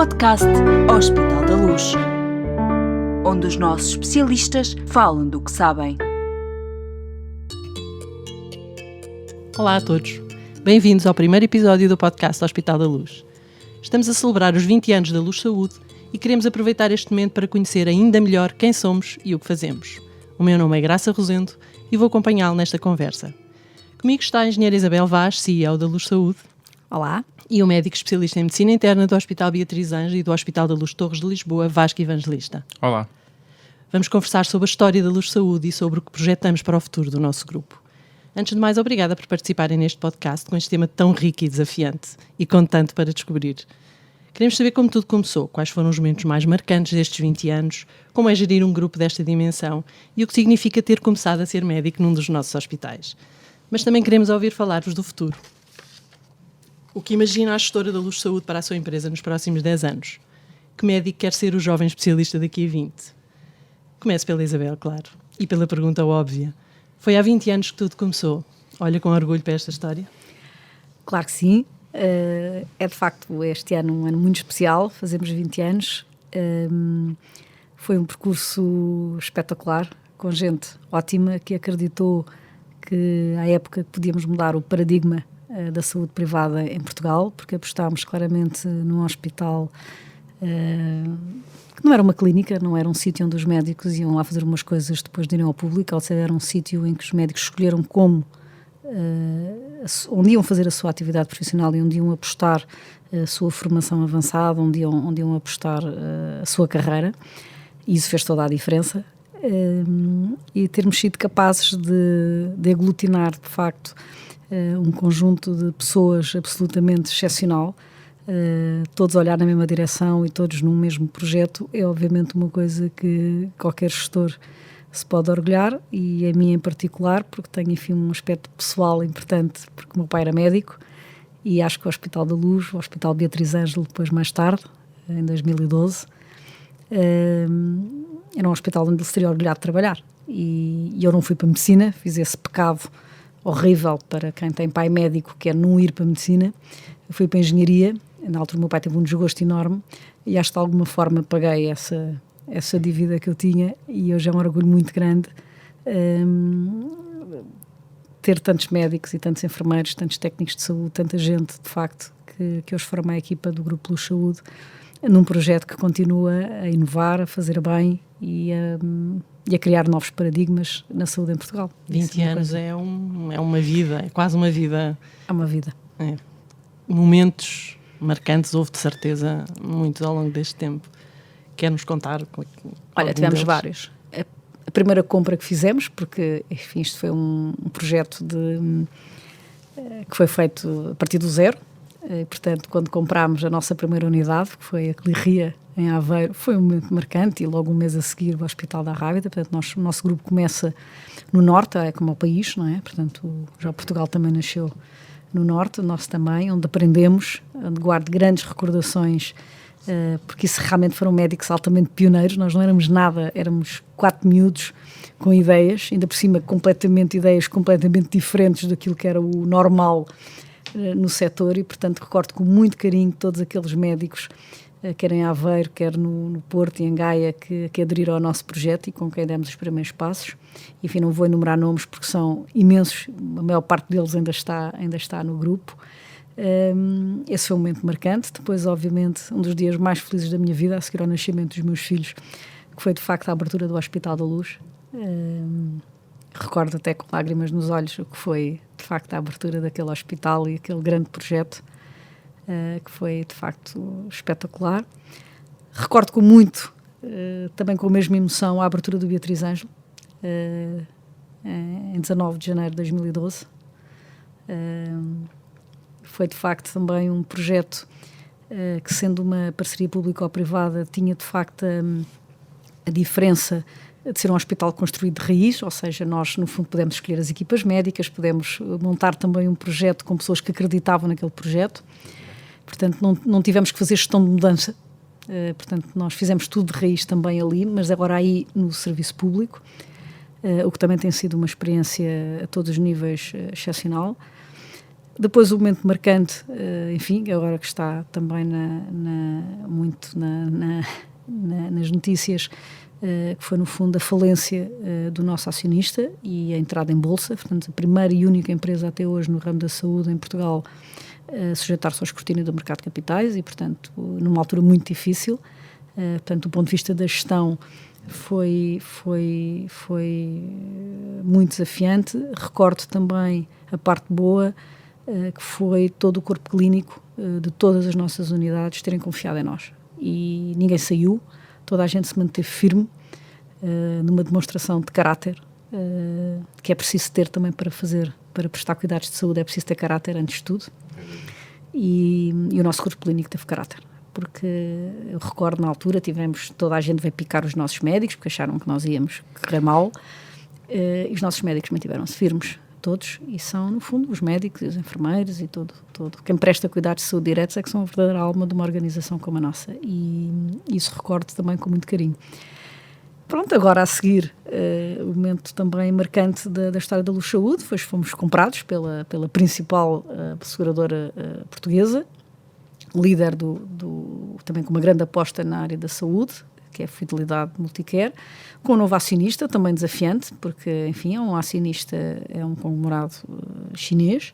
podcast Hospital da Luz, onde os nossos especialistas falam do que sabem. Olá a todos, bem-vindos ao primeiro episódio do podcast Hospital da Luz. Estamos a celebrar os 20 anos da Luz Saúde e queremos aproveitar este momento para conhecer ainda melhor quem somos e o que fazemos. O meu nome é Graça Rosendo e vou acompanhá-lo nesta conversa. Comigo está a engenheira Isabel Vaz, CEO da Luz Saúde. Olá. E o médico especialista em Medicina Interna do Hospital Beatriz Anjos e do Hospital da Luz Torres de Lisboa, Vasco Evangelista. Olá. Vamos conversar sobre a história da Luz Saúde e sobre o que projetamos para o futuro do nosso grupo. Antes de mais, obrigada por participarem neste podcast com este tema tão rico e desafiante e com tanto para descobrir. Queremos saber como tudo começou, quais foram os momentos mais marcantes destes 20 anos, como é gerir um grupo desta dimensão e o que significa ter começado a ser médico num dos nossos hospitais. Mas também queremos ouvir falar-vos do futuro. O que imagina a gestora da Luz Saúde para a sua empresa nos próximos 10 anos? Que médico quer ser o jovem especialista daqui a 20? Começo pela Isabel, claro, e pela pergunta óbvia. Foi há 20 anos que tudo começou. Olha com orgulho para esta história? Claro que sim. É de facto este ano um ano muito especial, fazemos 20 anos. Foi um percurso espetacular, com gente ótima que acreditou que à época podíamos mudar o paradigma da saúde privada em Portugal, porque apostámos claramente num hospital que não era uma clínica, não era um sítio onde os médicos iam lá fazer umas coisas depois de irem ao público, ou seja, era um sítio em que os médicos escolheram onde iam fazer a sua atividade profissional e onde iam apostar a sua formação avançada, onde iam apostar a sua carreira, e isso fez toda a diferença. E termos sido capazes de aglutinar, de facto, um conjunto de pessoas absolutamente excepcional, todos a olhar na mesma direção e todos num mesmo projeto, é obviamente uma coisa que qualquer gestor se pode orgulhar, e a mim em particular, porque tenho, enfim, um aspecto pessoal importante, porque o meu pai era médico, e acho que o Hospital da Luz, o Hospital Beatriz Ângelo, depois mais tarde, em 2012, era um hospital onde ele se teria orgulhado de trabalhar, e eu não fui para a medicina, fiz esse pecado horrível para quem tem pai médico, que é não ir para a medicina. Eu fui para a engenharia, na altura o meu pai teve um desgosto enorme, e acho que de alguma forma paguei essa dívida que eu tinha, e hoje é um orgulho muito grande ter tantos médicos e tantos enfermeiros, tantos técnicos de saúde, tanta gente, de facto, que hoje forma a equipa do Grupo Luz Saúde, num projeto que continua a inovar, a fazer bem e a criar novos paradigmas na saúde em Portugal. 20 anos é uma vida, é quase uma vida. É uma vida. É. Momentos marcantes houve, de certeza, muitos ao longo deste tempo. Quer-nos contar? Olha, tivemos vários. A primeira compra que fizemos, porque, enfim, isto foi um projeto que foi feito a partir do zero. Portanto, quando comprámos a nossa primeira unidade, que foi a Clirria, em Aveiro, foi um momento marcante, e logo um mês a seguir o Hospital da Rábida. Portanto, o nosso grupo começa no Norte, é como o país, não é? Portanto, já Portugal também nasceu no Norte, o nosso também, onde aprendemos, onde guardo grandes recordações, porque isso realmente foram médicos altamente pioneiros. Nós não éramos nada, éramos 4 miúdos com ideias, ainda por cima ideias completamente diferentes daquilo que era o normal no setor, e portanto recordo com muito carinho todos aqueles médicos, quer em Aveiro, quer no Porto e em Gaia, que aderiram ao nosso projeto e com quem demos os primeiros passos. Enfim, não vou enumerar nomes porque são imensos, a maior parte deles ainda está no grupo. Esse foi um momento marcante. Depois, obviamente, um dos dias mais felizes da minha vida, a seguir ao nascimento dos meus filhos, que foi de facto a abertura do Hospital da Luz. Recordo até com lágrimas nos olhos o que foi de facto a abertura daquele hospital e aquele grande projeto, que foi de facto espetacular. Recordo com muito, também com a mesma emoção, a abertura do Beatriz Ângelo, em 19 de janeiro de 2012. Foi de facto também um projeto que, sendo uma parceria público-privada, tinha de facto a diferença de ser um hospital construído de raiz, ou seja, nós no fundo pudemos escolher as equipas médicas, pudemos montar também um projeto com pessoas que acreditavam naquele projeto. Portanto, não tivemos que fazer gestão de mudança. Portanto, nós fizemos tudo de raiz também ali, mas agora aí no serviço público, o que também tem sido uma experiência a todos os níveis excepcional. Depois o momento marcante, enfim, agora que está também muito nas notícias, que foi no fundo a falência do nosso acionista e a entrada em bolsa, portanto a primeira e única empresa até hoje no ramo da saúde em Portugal a sujeitar-se ao escrutínio do mercado de capitais e, portanto, numa altura muito difícil. Portanto, do ponto de vista da gestão foi muito desafiante. Recordo também a parte boa, que foi todo o corpo clínico de todas as nossas unidades terem confiado em nós. E ninguém saiu, toda a gente se manteve firme, numa demonstração de caráter, que é preciso ter também para prestar cuidados de saúde, é preciso ter caráter antes de tudo. E o nosso corpo clínico teve caráter, porque eu recordo na altura, toda a gente veio picar os nossos médicos, porque acharam que nós íamos correr mal, e os nossos médicos mantiveram-se firmes, todos, e são, no fundo, os médicos e os enfermeiros e todo. Quem presta cuidados de saúde diretos é que são a verdadeira alma de uma organização como a nossa, e isso recordo também com muito carinho. Pronto, agora a seguir, o momento também marcante da história da Luz Saúde, fomos comprados pela principal seguradora portuguesa, líder também com uma grande aposta na área da saúde, que é a Fidelidade Multicare, com um novo acionista, também desafiante, porque, enfim, é um acionista, é um conglomerado chinês,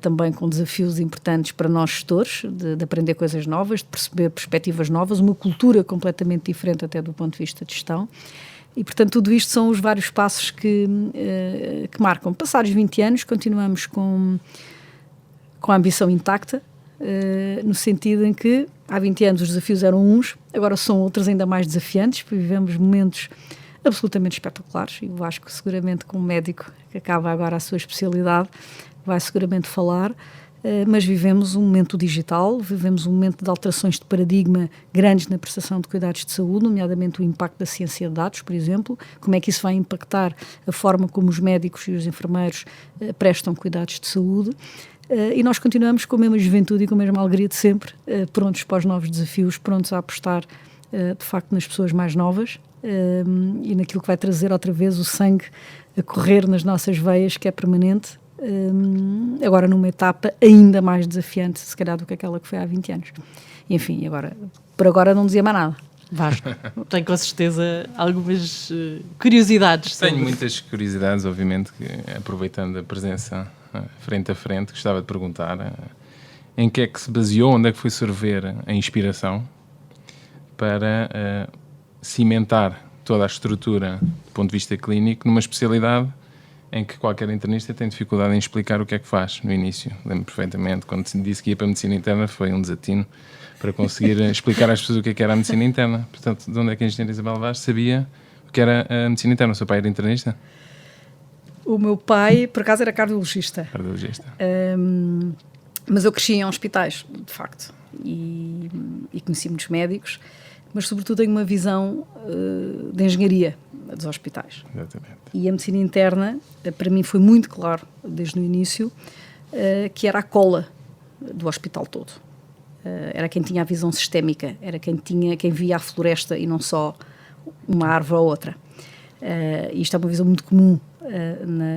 também com desafios importantes para nós gestores, de aprender coisas novas, de perceber perspectivas novas, uma cultura completamente diferente até do ponto de vista de gestão. E, portanto, tudo isto são os vários passos que marcam. Passados 20 anos, continuamos com a ambição intacta, no sentido em que há 20 anos os desafios eram uns, agora são outros ainda mais desafiantes, porque vivemos momentos absolutamente espetaculares, e o Vasco seguramente como médico que acaba agora a sua especialidade vai seguramente falar, mas vivemos um momento digital, vivemos um momento de alterações de paradigma grandes na prestação de cuidados de saúde, nomeadamente o impacto da ciência de dados, por exemplo, como é que isso vai impactar a forma como os médicos e os enfermeiros prestam cuidados de saúde. E nós continuamos com a mesma juventude e com a mesma alegria de sempre, prontos para os novos desafios, prontos a apostar, de facto, nas pessoas mais novas e naquilo que vai trazer outra vez o sangue a correr nas nossas veias, que é permanente, agora numa etapa ainda mais desafiante, se calhar, do que aquela que foi há 20 anos. Enfim, por agora não dizia mais nada. Vasco, tenho com certeza algumas curiosidades. Tenho muitas curiosidades, obviamente, que, aproveitando a presença frente a frente, gostava de perguntar em que é que se baseou, onde é que foi sorver a inspiração para cimentar toda a estrutura do ponto de vista clínico numa especialidade em que qualquer internista tem dificuldade em explicar o que é que faz no início. Lembro perfeitamente, quando disse que ia para a medicina interna, foi um desatino para conseguir explicar às pessoas o que era a medicina interna. Portanto, de onde é que a engenheira Isabel Vaz sabia o que era a medicina interna? O seu pai era internista? O meu pai, por acaso, era cardiologista. Mas eu cresci em hospitais, de facto, e conheci muitos médicos, mas sobretudo tenho uma visão de engenharia dos hospitais. Exatamente. E a medicina interna, para mim, foi muito claro, desde o início, que era a cola do hospital todo. Era quem tinha a visão sistémica, era quem via a floresta e não só uma árvore ou outra. Isto é uma visão muito comum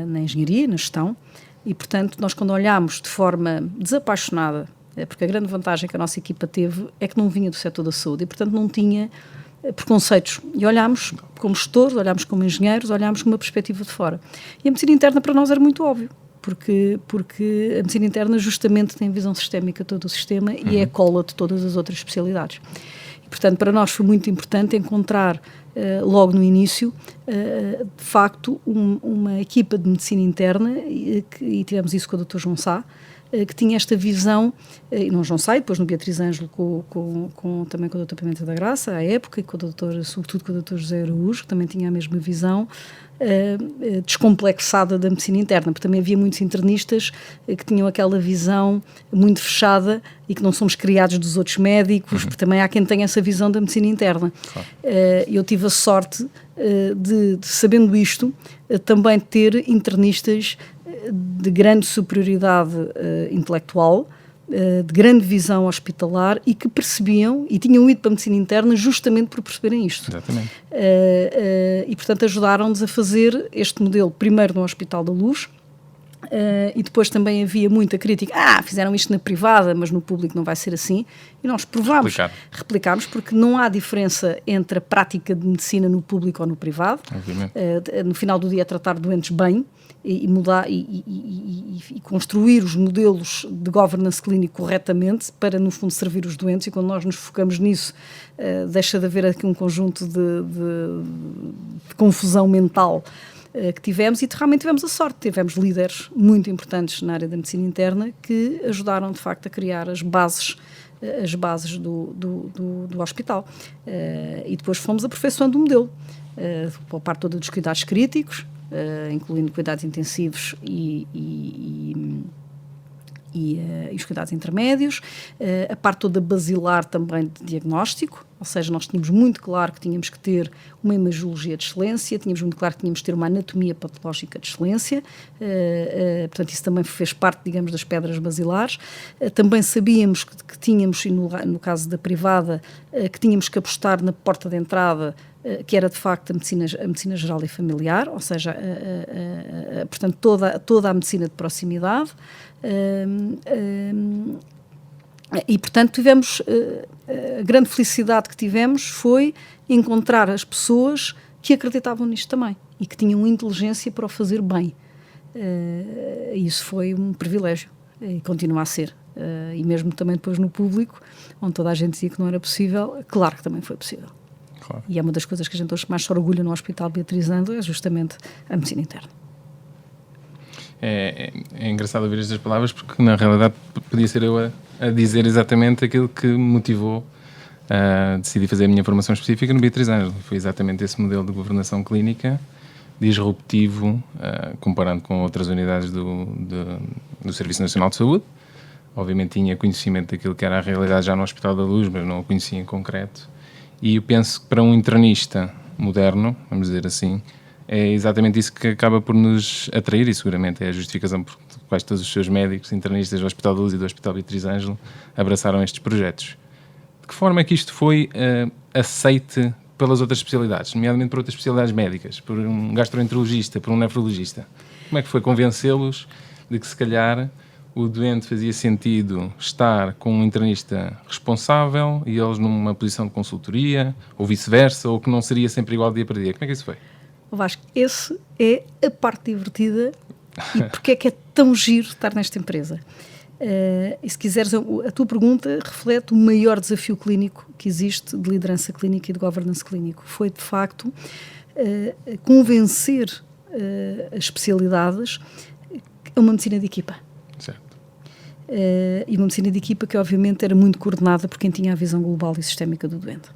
na engenharia, na gestão, e, portanto, nós quando olhámos de forma desapaixonada, porque a grande vantagem que a nossa equipa teve é que não vinha do setor da saúde e, portanto, não tinha preconceitos. E olhámos como gestores, olhámos como engenheiros, olhámos com uma perspectiva de fora. E a medicina interna para nós era muito óbvio, porque a medicina interna justamente tem visão sistémica de todo o sistema e é a cola de todas as outras especialidades. E, portanto, para nós foi muito importante encontrar logo no início, de facto, uma equipa de medicina interna, e tivemos isso com o Dr. João Sá, que tinha esta visão, e não João Sá, depois no Beatriz Ângelo, também com o Dr. Pimenta da Graça, à época, e sobretudo com o Dr. José Araújo, que também tinha a mesma visão, descomplexada da medicina interna, porque também havia muitos internistas que tinham aquela visão muito fechada e que não somos criados dos outros médicos, porque também há quem tenha essa visão da medicina interna. Claro. Eu tive a sorte de sabendo isto, também ter internistas de grande superioridade intelectual, de grande visão hospitalar e que percebiam e tinham ido para a medicina interna justamente por perceberem isto. Exatamente. E, portanto, ajudaram-nos a fazer este modelo, primeiro no Hospital da Luz, E depois também havia muita crítica. Fizeram isto na privada, mas no público não vai ser assim. E nós replicámos, porque não há diferença entre a prática de medicina no público ou no privado. No final do dia é tratar doentes bem e mudar e construir os modelos de governance clínico corretamente para, no fundo, servir os doentes. E quando nós nos focamos nisso, deixa de haver aqui um conjunto de confusão mental que tivemos, e realmente tivemos a sorte. Tivemos líderes muito importantes na área da medicina interna que ajudaram, de facto, a criar as bases do hospital. E depois fomos aperfeiçoando o modelo, a parte toda dos cuidados críticos, incluindo cuidados intensivos e os cuidados intermédios, a parte toda basilar também de diagnóstico, ou seja, nós tínhamos muito claro que tínhamos que ter uma imagiologia de excelência, tínhamos muito claro que tínhamos que ter uma anatomia patológica de excelência, portanto isso também fez parte, digamos, das pedras basilares. Também sabíamos que tínhamos, e no caso da privada, que tínhamos que apostar na porta de entrada, que era de facto a medicina geral e familiar, ou seja, portanto toda a medicina de proximidade, e portanto tivemos, a grande felicidade que tivemos foi encontrar as pessoas que acreditavam nisto também e que tinham inteligência para o fazer bem. Isso foi um privilégio e continua a ser, e mesmo também depois no público, onde toda a gente dizia que não era possível, claro que também foi possível. Claro. E é uma das coisas que a gente hoje mais se orgulha no Hospital Beatriz Ângelo, é justamente a medicina interna. É engraçado ouvir estas palavras, porque na realidade podia ser eu a dizer exatamente aquilo que me motivou a decidir fazer a minha formação específica no Beatriz Ângelo. Foi exatamente esse modelo de governação clínica disruptivo, comparando com outras unidades do Serviço Nacional de Saúde. Obviamente tinha conhecimento daquilo que era a realidade já no Hospital da Luz, mas não o conhecia em concreto. E eu penso que para um internista moderno, vamos dizer assim, é exatamente isso que acaba por nos atrair, e seguramente é a justificação por quais todos os seus médicos, internistas do Hospital da Luz e do Hospital Beatriz Ângelo abraçaram estes projetos. De que forma é que isto foi aceite pelas outras especialidades, nomeadamente por outras especialidades médicas, por um gastroenterologista, por um nefrologista? Como é que foi convencê-los de que se calhar o doente fazia sentido estar com um internista responsável e eles numa posição de consultoria, ou vice-versa, ou que não seria sempre igual dia para dia? Como é que isso foi? Vasco, esse é a parte divertida e porque é que é tão giro estar nesta empresa. E se quiseres, a tua pergunta reflete o maior desafio clínico que existe de liderança clínica e de governance clínico. Foi, de facto, convencer as especialidades a uma medicina de equipa. Certo. E uma medicina de equipa que, obviamente, era muito coordenada por quem tinha a visão global e sistémica do doente.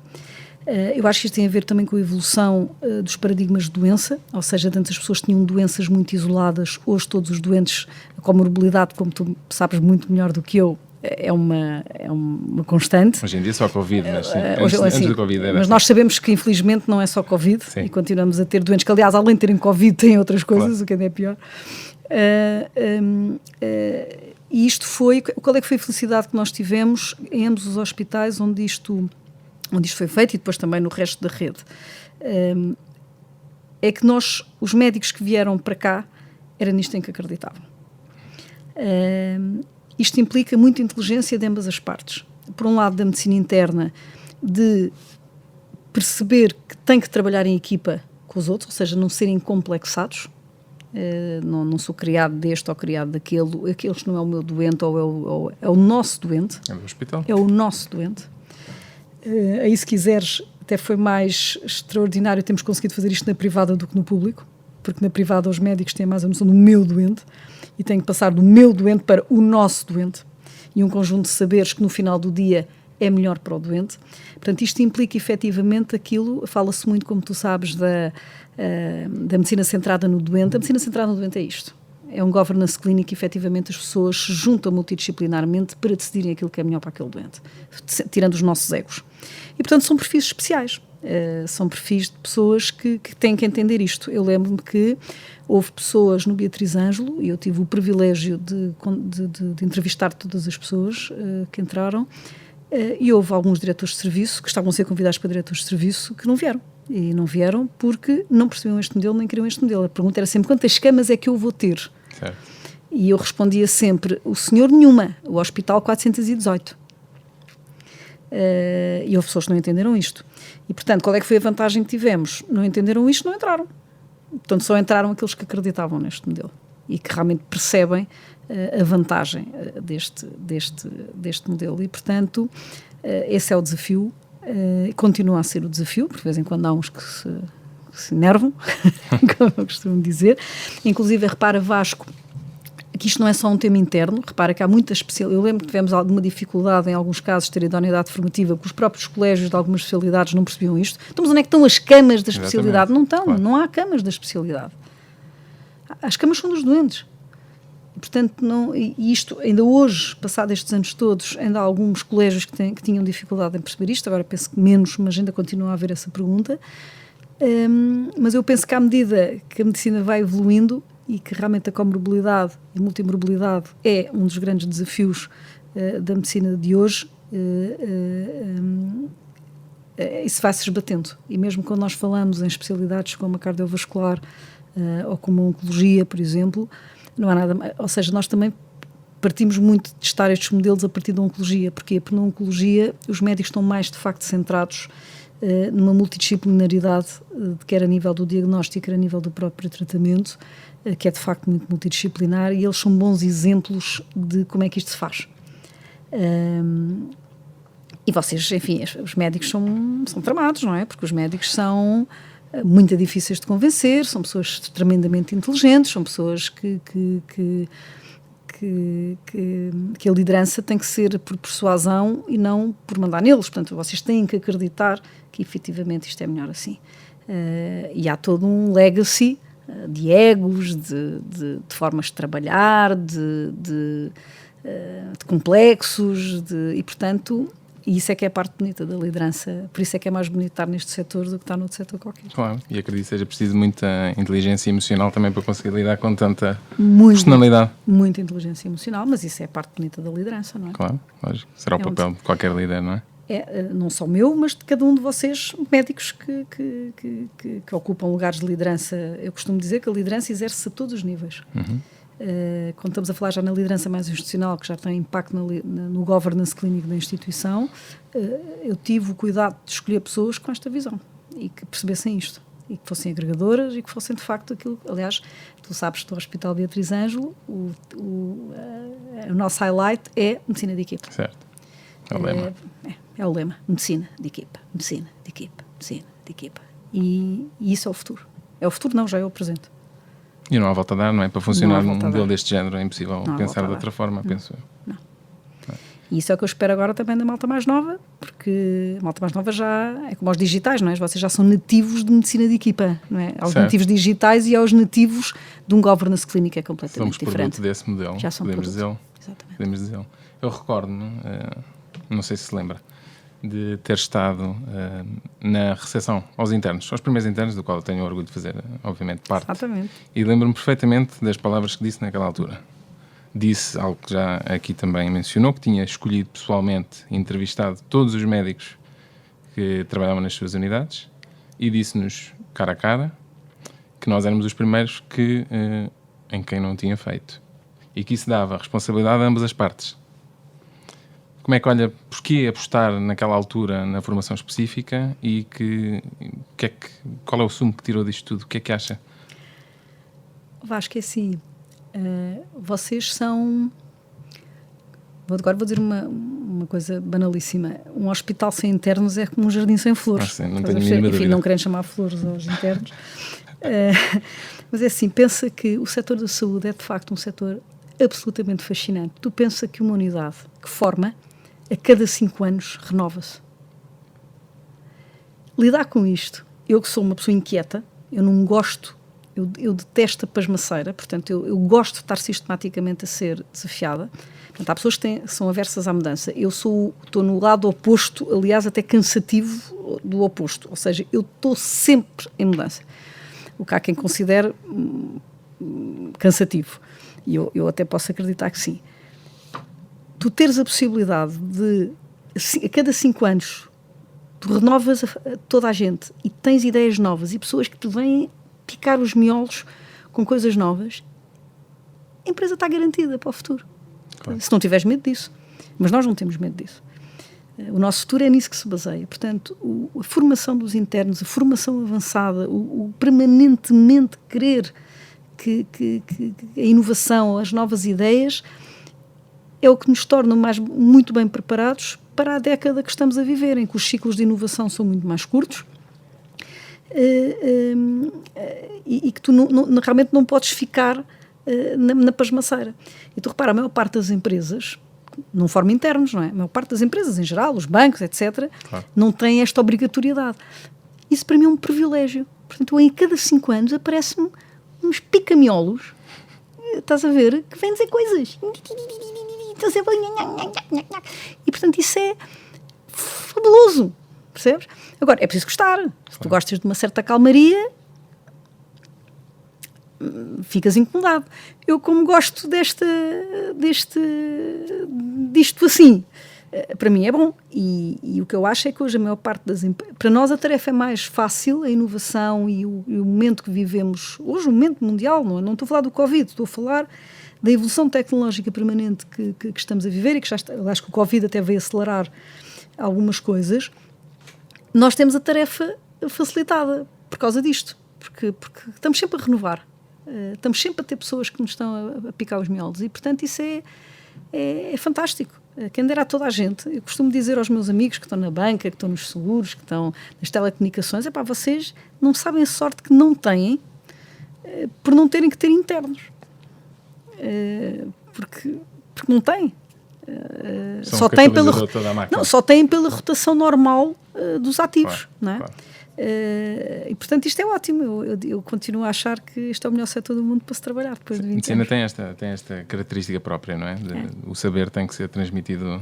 Eu acho que isto tem a ver também com a evolução dos paradigmas de doença, ou seja, antes as pessoas tinham doenças muito isoladas, hoje todos os doentes com morbilidade, como tu sabes muito melhor do que eu, é uma constante. Hoje em dia é só Covid, mas sim, antes do Covid era. Mas nós sabemos que infelizmente não é só Covid, sim. E continuamos a ter doentes que, aliás, além de terem Covid, têm outras coisas, claro. O que ainda é pior. E isto foi, qual é que foi a felicidade que nós tivemos em ambos os hospitais onde isto foi feito, e depois também no resto da rede, é que nós, os médicos que vieram para cá, era nisto em que acreditavam. Isto implica muita inteligência de ambas as partes. Por um lado, da medicina interna, de perceber que tem que trabalhar em equipa com os outros, ou seja, não serem complexados. Não sou criado deste ou criado daquele, aqueles não é o meu doente ou é o nosso doente. É do hospital. É o nosso doente. Aí, se quiseres, até foi mais extraordinário termos conseguido fazer isto na privada do que no público, porque na privada os médicos têm mais a noção do meu doente e têm que passar do meu doente para o nosso doente, e um conjunto de saberes que no final do dia é melhor para o doente. Portanto, isto implica efetivamente aquilo, fala-se muito, como tu sabes, da medicina centrada no doente. A medicina centrada no doente é isto. É um governance clínico, efetivamente as pessoas se juntam multidisciplinarmente para decidirem aquilo que é melhor para aquele doente, tirando os nossos egos. E, portanto, são perfis especiais. São perfis de pessoas que têm que entender isto. Eu lembro-me que houve pessoas no Beatriz Ângelo, e eu tive o privilégio de entrevistar todas as pessoas que entraram, e houve alguns diretores de serviço que estavam a ser convidados para diretores de serviço que não vieram. E não vieram porque não percebiam este modelo, nem queriam este modelo. A pergunta era sempre: quantas camas é que eu vou ter? Certo. E eu respondia sempre, o senhor nenhuma, o hospital 418. E houve pessoas que não entenderam isto. E, portanto, qual é que foi a vantagem que tivemos? Não entenderam isto, não entraram. Portanto, só entraram aqueles que acreditavam neste modelo e que realmente percebem a vantagem deste modelo. E, portanto, esse é o desafio, continua a ser o desafio, porque de vez em quando há uns que se enervam, como eu costumo dizer. Inclusive, repara, Vasco, que isto não é só um tema interno, repara que há muitas especialidades. Eu lembro que tivemos alguma dificuldade em alguns casos de ter idoneidade formativa, porque os próprios colégios de algumas especialidades não percebiam isto. Então, mas onde é que estão as camas da especialidade? Não estão, claro. Não há camas da especialidade. As camas são dos doentes. E, portanto, e isto, ainda hoje, passado estes anos todos, ainda há alguns colégios que tinham dificuldade em perceber isto, agora penso que menos, mas ainda continua a haver essa pergunta. Mas eu penso que à medida que a medicina vai evoluindo, e que realmente a comorbilidade e a multimorbilidade é um dos grandes desafios da medicina de hoje, isso vai se esbatendo. E mesmo quando nós falamos em especialidades como a cardiovascular ou como a oncologia, por exemplo, não há nada. Ou seja, nós também partimos muito de testar estes modelos a partir da oncologia. Porquê? Porque na oncologia os médicos estão mais, de facto, centrados numa multidisciplinaridade, quer a nível do diagnóstico, quer a nível do próprio tratamento, que é de facto muito multidisciplinar, e eles são bons exemplos de como é que isto se faz. E vocês, enfim, os médicos são tramados, não é? Porque os médicos são muito difíceis de convencer, são pessoas tremendamente inteligentes, são pessoas que a liderança tem que ser por persuasão e não por mandar neles. Portanto, vocês têm que acreditar que efetivamente isto é melhor assim. E há todo um legacy de egos, de formas de trabalhar, de complexos, e portanto, isso é que é a parte bonita da liderança, por isso é que é mais bonito estar neste setor do que estar noutro setor qualquer. Claro, e acredito que seja preciso muita inteligência emocional também para conseguir lidar com tanta personalidade. Muita inteligência emocional, mas isso é a parte bonita da liderança, não é? Claro, lógico, será o papel de qualquer líder, não é? Não só meu, mas de cada um de vocês, médicos que ocupam lugares de liderança. Eu costumo dizer que a liderança exerce-se a todos os níveis. Quando estamos a falar já na liderança mais institucional, que já tem impacto no governance clínico da instituição, eu tive o cuidado de escolher pessoas com esta visão e que percebessem isto, e que fossem agregadoras e que fossem de facto aquilo. Aliás, tu sabes que do Hospital Beatriz Ângelo, o nosso highlight é medicina de equipa. Certo, é o lema. É o lema, medicina de equipa, medicina de equipa, medicina de equipa. E isso é o futuro. É o futuro, não, já é o presente. E não há volta a dar, não é? Para funcionar num modelo deste género é impossível pensar de outra forma, penso eu. Não. E isso é o que eu espero agora também da malta mais nova, porque a malta mais nova já é como aos digitais, não é? Vocês já são nativos de medicina de equipa, não é? Aos nativos digitais e aos nativos de um governance clínico é completamente diferente. Somos produto desse modelo, já são podemos dizê-lo. Eu recordo-me, não sei se se lembra, de ter estado na recepção aos internos, aos primeiros internos, do qual eu tenho orgulho de fazer, obviamente, parte. Exatamente. E lembro-me perfeitamente das palavras que disse naquela altura. Disse algo que já aqui também mencionou, que tinha escolhido pessoalmente, entrevistado todos os médicos que trabalhavam nas suas unidades e disse-nos, cara a cara, que nós éramos os primeiros em quem não tinha feito. E que isso dava responsabilidade a ambas as partes. Como é que olha, porquê apostar naquela altura na formação específica e qual é o sumo que tirou disto tudo? O que é que acha? Vasco, é assim, vocês são... Agora vou dizer uma coisa banalíssima. Um hospital sem internos é como um jardim sem flores. Sim, não tenho a mínima dúvida. Enfim, não querendo chamar flores aos internos. Mas é assim, pensa que o setor da saúde é de facto um setor absolutamente fascinante. Tu pensa que uma unidade que forma a cada 5 anos renova-se. Lidar com isto, eu que sou uma pessoa inquieta, eu não gosto, eu detesto a pasmaceira, portanto eu gosto de estar sistematicamente a ser desafiada. Portanto, há pessoas que são aversas à mudança. Eu estou no lado oposto, aliás até cansativo do oposto, ou seja, eu estou sempre em mudança. O que há quem considere cansativo, e eu até posso acreditar que sim. Tu teres a possibilidade de, a cada 5 anos, tu renovas toda a gente e tens ideias novas e pessoas que te vêm picar os miolos com coisas novas, a empresa está garantida para o futuro. Claro. Se não tiveres medo disso. Mas nós não temos medo disso. O nosso futuro é nisso que se baseia. Portanto, a formação dos internos, a formação avançada, o permanentemente querer que a inovação, as novas ideias, é o que nos torna muito bem preparados para a década que estamos a viver, em que os ciclos de inovação são muito mais curtos e que tu realmente não podes ficar na pasmaceira. E tu repara, a maior parte das empresas, não forma internos, não é? A maior parte das empresas, em geral, os bancos, etc., claro, não têm esta obrigatoriedade. Isso para mim é um privilégio. Portanto, em cada 5 anos aparecem-me uns picamiolos, estás a ver, que vêm dizer coisas. E, portanto, isso é fabuloso, percebes? Agora, é preciso gostar. Se tu gostas de uma certa calmaria, ficas incomodado. Eu, como gosto disto assim, para mim é bom. E o que eu acho é que hoje a maior parte das empresas... Para nós a tarefa é mais fácil, a inovação e o momento que vivemos hoje, o momento mundial, não estou a falar do Covid, estou a falar da evolução tecnológica permanente que estamos a viver e que acho que o Covid até veio acelerar algumas coisas. Nós temos a tarefa facilitada por causa disto, porque estamos sempre a renovar, estamos sempre a ter pessoas que nos estão a picar os miolos e, portanto, isso é fantástico. Quem dera a toda a gente. Eu costumo dizer aos meus amigos que estão na banca, que estão nos seguros, que estão nas telecomunicações, vocês não sabem a sorte que não têm por não terem que ter internos. Porque não têm. Só têm pela rotação normal dos ativos, claro, não é? Claro. E portanto isto é ótimo. Eu continuo a achar que este é o melhor setor do mundo para se trabalhar depois de 20 anos. A medicina tem esta característica própria, não é? O saber tem que ser transmitido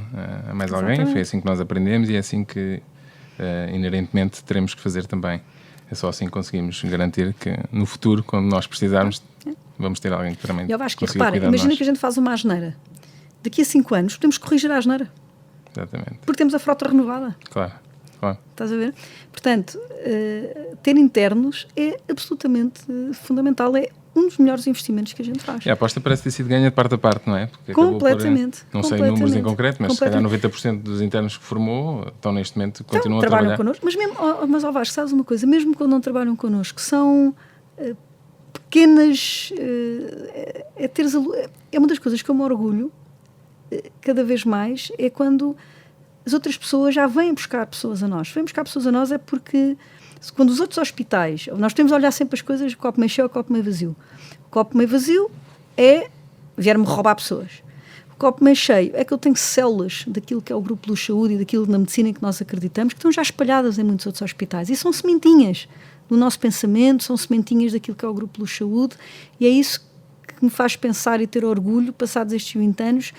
a mais alguém. Foi assim que nós aprendemos e é assim que inerentemente teremos que fazer também. É só assim que conseguimos garantir que no futuro, quando nós precisarmos, vamos ter alguém que também consiga cuidar de nós. Imagina que a gente faz uma asneira. Daqui a 5 anos podemos corrigir a asneira. Exatamente. Porque temos a frota renovada. Claro. Estás a ver? Portanto, ter internos é absolutamente fundamental. É um dos melhores investimentos que a gente faz. A aposta parece ter sido ganha de parte a parte, não é? Porque completamente. Não sei números em concreto, mas se calhar 90% dos internos que formou estão neste momento, continuam a trabalhar. Connosco. Mas ó Vasco, sabes uma coisa? Mesmo quando não trabalham connosco, são pequenas... É uma das coisas que eu me orgulho cada vez mais, é quando as outras pessoas já vêm buscar pessoas a nós. Vêm buscar pessoas a nós é porque quando os outros hospitais, nós temos de olhar sempre as coisas, o copo meio cheio ou o copo meio vazio. O copo meio vazio é vieram-me roubar pessoas. O copo meio cheio é que eu tenho células daquilo que é o Grupo Luz Saúde e daquilo na medicina em que nós acreditamos, que estão já espalhadas em muitos outros hospitais. E são sementinhas do nosso pensamento, são sementinhas daquilo que é o Grupo Luz Saúde, e é isso que me faz pensar e ter orgulho, passados estes 20 anos,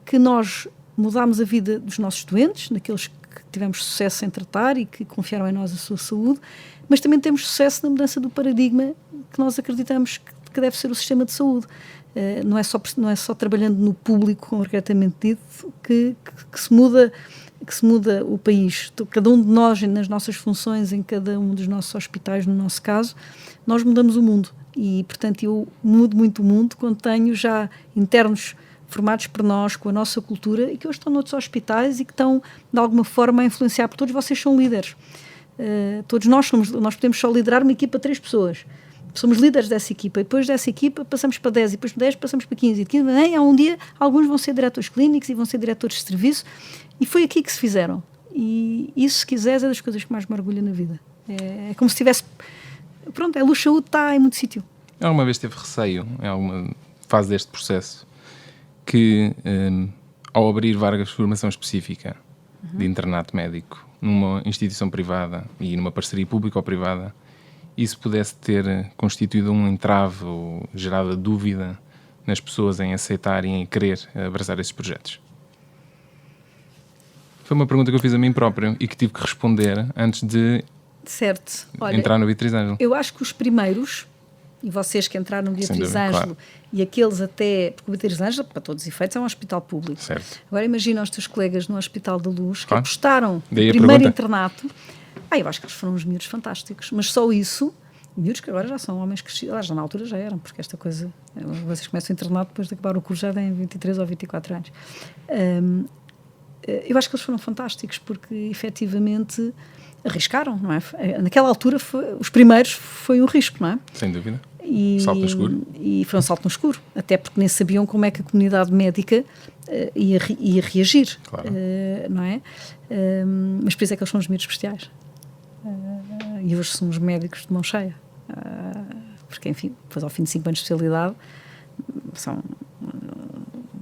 que nós mudámos a vida dos nossos doentes, daqueles que tivemos sucesso em tratar e que confiaram em nós a sua saúde, mas também temos sucesso na mudança do paradigma que nós acreditamos que deve ser o sistema de saúde. Não é só trabalhando no público, concretamente dito, que se muda o país. Cada um de nós, nas nossas funções, em cada um dos nossos hospitais, no nosso caso, nós mudamos o mundo. E, portanto, eu mudo muito o mundo quando tenho já internos formados por nós, com a nossa cultura, e que hoje estão noutros hospitais e que estão, de alguma forma, a influenciar, porque todos vocês são líderes. Todos nós podemos só liderar uma equipa de 3 pessoas. Somos líderes dessa equipa, e depois dessa equipa passamos para 10, e depois de 10 passamos para 15, e de 15, um dia alguns vão ser diretores clínicos e vão ser diretores de serviço, e foi aqui que se fizeram. E isso, se quiseres, é das coisas que mais me orgulha na vida. É como se tivesse... Pronto, a Luz Saúde está em muito sítio. Alguma vez teve receio, em alguma fase deste processo, que ao abrir vagas de formação específica de internato médico numa instituição privada e numa parceria pública ou privada, isso pudesse ter constituído um entrave ou gerado dúvida nas pessoas em aceitarem e em querer abraçar esses projetos? Foi uma pergunta que eu fiz a mim próprio e que tive que responder antes de entrar no Beatriz Ângelo. Eu acho que os primeiros, e vocês que entraram no Beatriz Ângelo, claro, e aqueles até... Porque o Beatriz Ângelo, para todos os efeitos, é um hospital público. Certo. Agora imagina os teus colegas no Hospital da Luz, que claro, apostaram no primeiro internato. Eu acho que eles foram uns miúdos fantásticos. Mas só isso miúdos que agora já são homens crescidos, já na altura já eram, porque esta coisa, vocês começam o internato depois de acabar o curso, já têm 23 ou 24 anos. Eu acho que eles foram fantásticos, porque efetivamente arriscaram, não é? Naquela altura, os primeiros foi um risco, não é? Sem dúvida. Salto no escuro. E foi um salto no escuro, até porque nem sabiam como é que a comunidade médica ia reagir, claro. Não é? Mas por isso é que eles são os miúdos especiais. E hoje somos médicos de mão cheia. Porque, enfim, depois ao fim de 5 anos de especialidade,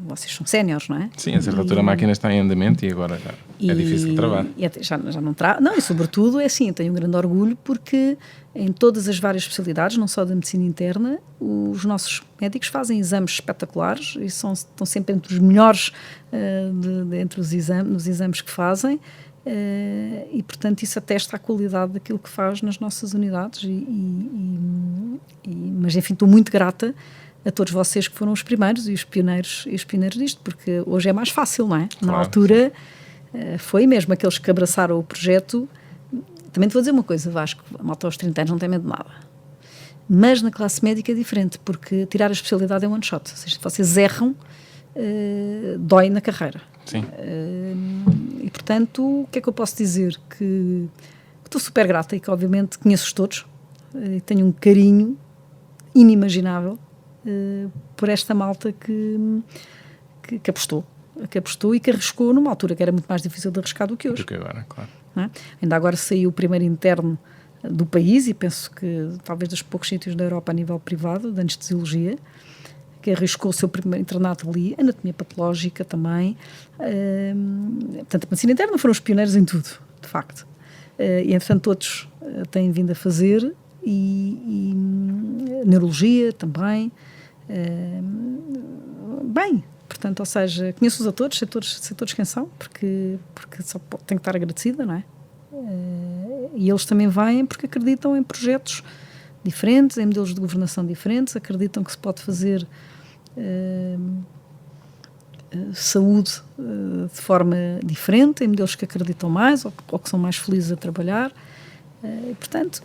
vocês são séniores, não é? Sim, a certa altura a máquina está em andamento e agora já é difícil de travar. Já não trava. Não, e sobretudo é assim, tenho um grande orgulho porque em todas as várias especialidades, não só da medicina interna, os nossos médicos fazem exames espetaculares e estão sempre entre os melhores entre os nos exames que fazem. E portanto isso atesta a qualidade daquilo que faz nas nossas unidades mas enfim, estou muito grata a todos vocês que foram os primeiros e os pioneiros disto, porque hoje é mais fácil, não é? Claro, na altura foi mesmo aqueles que abraçaram o projeto. Também te vou dizer uma coisa, Vasco, a malta aos 30 anos não tem medo de nada, mas na classe médica é diferente, porque tirar a especialidade é um one shot, ou seja, vocês erram, dói na carreira. Sim. E portanto, o que é que eu posso dizer? Que estou super grata e que obviamente conheço-os todos e tenho um carinho inimaginável por esta malta que apostou e que arriscou numa altura que era muito mais difícil de arriscar do que hoje. Do que agora, claro. Não é? Ainda agora saiu o primeiro interno do país e penso que talvez dos poucos sítios da Europa a nível privado de anestesiologia, que arriscou o seu primeiro internato ali, anatomia patológica também. Portanto, a medicina interna foram os pioneiros em tudo, de facto. E, entretanto, todos têm vindo a fazer, e neurologia também. Bem, portanto, ou seja, conheço-os a todos, sei todos quem são, porque só tenho que estar agradecida, não é? E eles também vêm porque acreditam em projetos diferentes, em modelos de governação diferentes, acreditam que se pode fazer saúde de forma diferente, em modelos que acreditam mais ou que são mais felizes a trabalhar, e portanto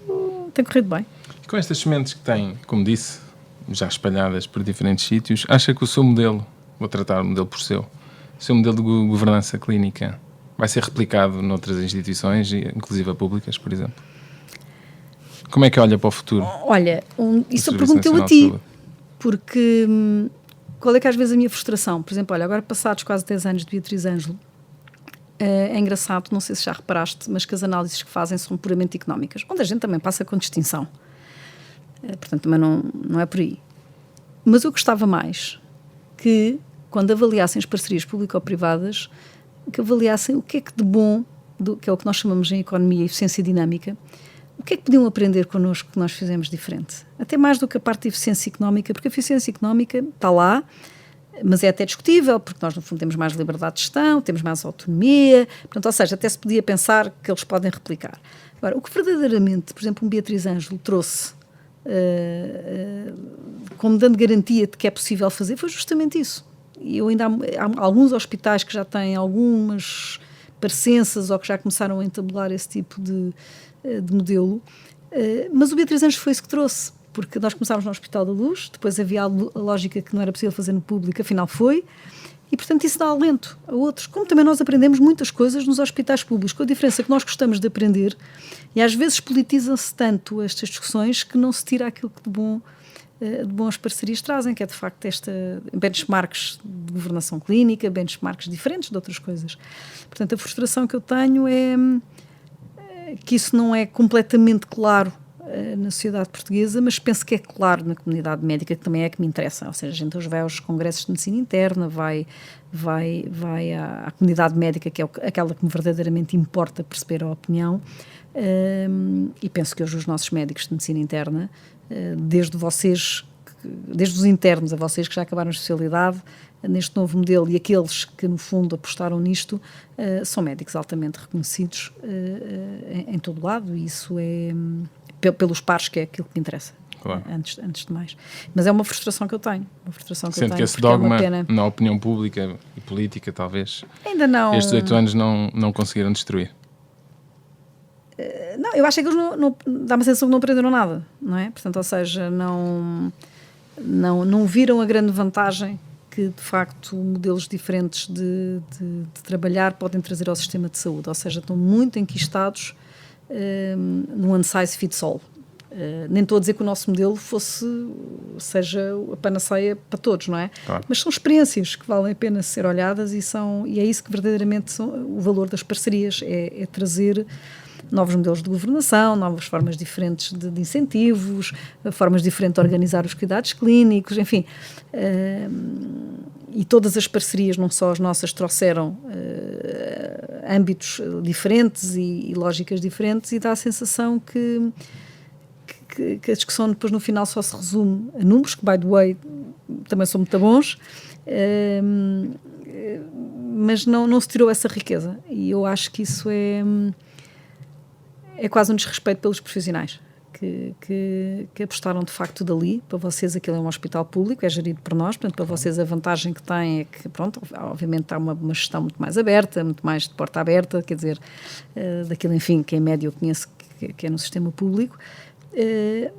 tem corrido bem. Com estas sementes que têm, como disse, já espalhadas por diferentes sítios, acha que o seu modelo, vou tratar o modelo por seu, o seu modelo de governança clínica vai ser replicado noutras instituições, inclusive públicas, por exemplo? Como é que olha para o futuro? Olha, isso eu pergunto-te a ti, porque qual é que às vezes a minha frustração? Por exemplo, olha, agora passados quase 10 anos de Beatriz Ângelo, é engraçado, não sei se já reparaste, mas que as análises que fazem são puramente económicas, onde a gente também passa com distinção. Portanto, também não é por aí. Mas eu gostava mais que, quando avaliassem as parcerias público-privadas, que avaliassem o que é que de bom, que é o que nós chamamos em economia eficiência dinâmica, o que é que podiam aprender connosco que nós fizemos diferente? Até mais do que a parte de eficiência económica, porque a eficiência económica está lá, mas é até discutível, porque nós, no fundo, temos mais liberdade de gestão, temos mais autonomia, portanto, ou seja, até se podia pensar que eles podem replicar. Agora, o que verdadeiramente, por exemplo, um Beatriz Ângelo trouxe como dando garantia de que é possível fazer, foi justamente isso. E eu ainda há alguns hospitais que já têm algumas parecenças ou que já começaram a entabular esse tipo de modelo, mas o Beatriz Ângelo foi isso que trouxe, porque nós começámos no Hospital da Luz, depois havia a lógica que não era possível fazer no público, afinal foi, e portanto isso dá alento a outros, como também nós aprendemos muitas coisas nos hospitais públicos, com a diferença que nós gostamos de aprender, e às vezes politizam-se tanto estas discussões que não se tira aquilo que de bom as parcerias trazem, que é de facto benchmarks de governação clínica, benchmarks diferentes de outras coisas. Portanto, a frustração que eu tenho é que isso não é completamente claro na sociedade portuguesa, mas penso que é claro na comunidade médica, que também é que me interessa. Ou seja, a gente hoje vai aos congressos de medicina interna, vai à comunidade médica, que é aquela que me verdadeiramente importa perceber a opinião, e penso que hoje os nossos médicos de medicina interna, desde os internos a vocês que já acabaram a especialidade, neste novo modelo, e aqueles que no fundo apostaram nisto, são médicos altamente reconhecidos em todo lado, e isso é pelos pares, que é aquilo que me interessa. Claro. Antes de mais. Mas é uma frustração que eu tenho. Sendo que esse dogma na opinião pública e política, talvez, ainda não, estes 8 anos não conseguiram destruir. Não, eu acho que eles dá uma sensação que não aprenderam nada, não é? Portanto, ou seja, não viram a grande vantagem que, de facto, modelos diferentes de trabalhar podem trazer ao sistema de saúde. Ou seja, estão muito enquistados no one size fits all. Nem estou a dizer que o nosso modelo seja a panaceia para todos, não é? Claro. Mas são experiências que valem a pena ser olhadas e é isso que verdadeiramente o valor das parcerias, é trazer novos modelos de governação, novas formas diferentes de incentivos, formas diferentes de organizar os cuidados clínicos, enfim. E todas as parcerias, não só as nossas, trouxeram âmbitos diferentes e lógicas diferentes, e dá a sensação que a discussão depois no final só se resume a números, que, by the way, também são muito bons, mas não se tirou essa riqueza. E eu acho que isso é quase um desrespeito pelos profissionais que apostaram de facto dali. Para vocês aquilo é um hospital público, é gerido por nós, portanto para vocês a vantagem que tem é que, pronto, obviamente há uma gestão muito mais aberta, muito mais de porta aberta, quer dizer, daquilo, enfim, que em média eu conheço que é no sistema público,